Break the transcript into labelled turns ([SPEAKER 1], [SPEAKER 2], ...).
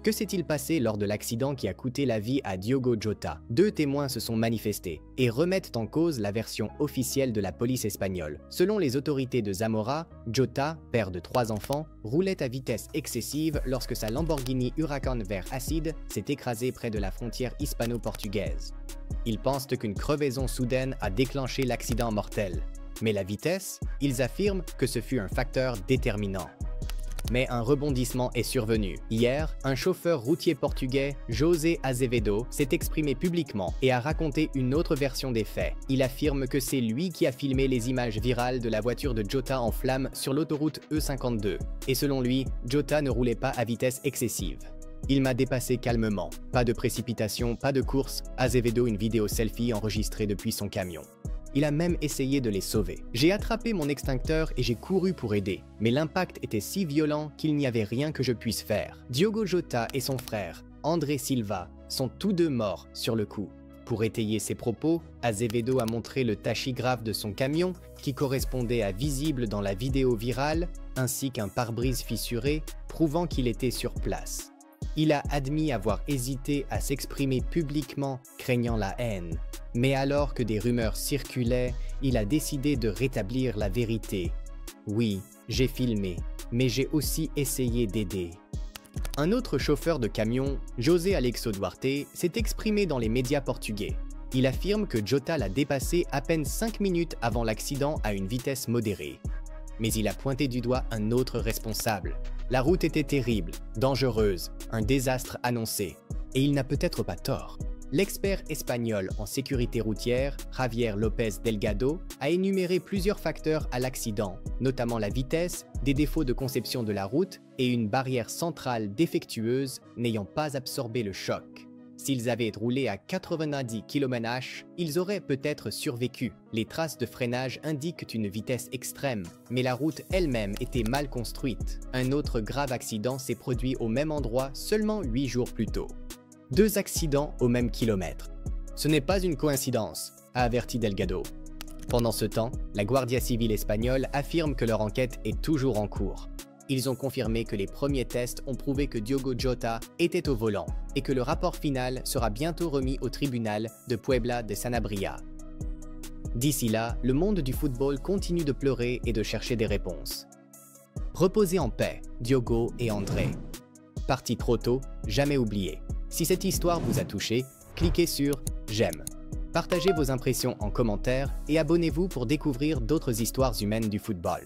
[SPEAKER 1] Que s'est-il passé lors de l'accident qui a coûté la vie à Diogo Jota? 2 témoins se sont manifestés et remettent en cause la version officielle de la police espagnole. Selon les autorités de Zamora, Jota, père de 3 enfants, roulait à vitesse excessive lorsque sa Lamborghini Huracan vert acide s'est écrasée près de la frontière hispano-portugaise. Ils pensent qu'une crevaison soudaine a déclenché l'accident mortel. Mais la vitesse, ils affirment que ce fut un facteur déterminant. Mais un rebondissement est survenu. Hier, un chauffeur routier portugais, José Azevedo, s'est exprimé publiquement et a raconté une autre version des faits. Il affirme que c'est lui qui a filmé les images virales de la voiture de Jota en flammes sur l'autoroute E52. Et selon lui, Jota ne roulait pas à vitesse excessive. Il m'a dépassé calmement. Pas de précipitation, pas de course. Azevedo, une vidéo selfie enregistrée depuis son camion. Il a même essayé de les sauver. J'ai attrapé mon extincteur et j'ai couru pour aider, mais l'impact était si violent qu'il n'y avait rien que je puisse faire. Diogo Jota et son frère, André Silva, sont tous deux morts sur le coup. Pour étayer ses propos, Azevedo a montré le tachygraphe de son camion, qui correspondait à visible dans la vidéo virale, ainsi qu'un pare-brise fissuré, prouvant qu'il était sur place. Il a admis avoir hésité à s'exprimer publiquement, craignant la haine. Mais alors que des rumeurs circulaient, il a décidé de rétablir la vérité. Oui, j'ai filmé, mais j'ai aussi essayé d'aider. Un autre chauffeur de camion, José Alexo Duarte, s'est exprimé dans les médias portugais. Il affirme que Jota l'a dépassé à peine 5 minutes avant l'accident à une vitesse modérée. Mais il a pointé du doigt un autre responsable. La route était terrible, dangereuse, un désastre annoncé. Et il n'a peut-être pas tort. L'expert espagnol en sécurité routière, Javier López Delgado, a énuméré plusieurs facteurs à l'accident, notamment la vitesse, des défauts de conception de la route et une barrière centrale défectueuse n'ayant pas absorbé le choc. S'ils avaient roulé à 90 km/h, ils auraient peut-être survécu. Les traces de freinage indiquent une vitesse extrême, mais la route elle-même était mal construite. Un autre grave accident s'est produit au même endroit seulement 8 jours plus tôt. 2 accidents au même kilomètre. Ce n'est pas une coïncidence, a averti Delgado. Pendant ce temps, la Guardia Civile espagnole affirme que leur enquête est toujours en cours. Ils ont confirmé que les premiers tests ont prouvé que Diogo Jota était au volant et que le rapport final sera bientôt remis au tribunal de Puebla de Sanabria. D'ici là, le monde du football continue de pleurer et de chercher des réponses. Reposez en paix, Diogo et André. Parti trop tôt, jamais oublié. Si cette histoire vous a touché, cliquez sur « J'aime ». Partagez vos impressions en commentaire et abonnez-vous pour découvrir d'autres histoires humaines du football.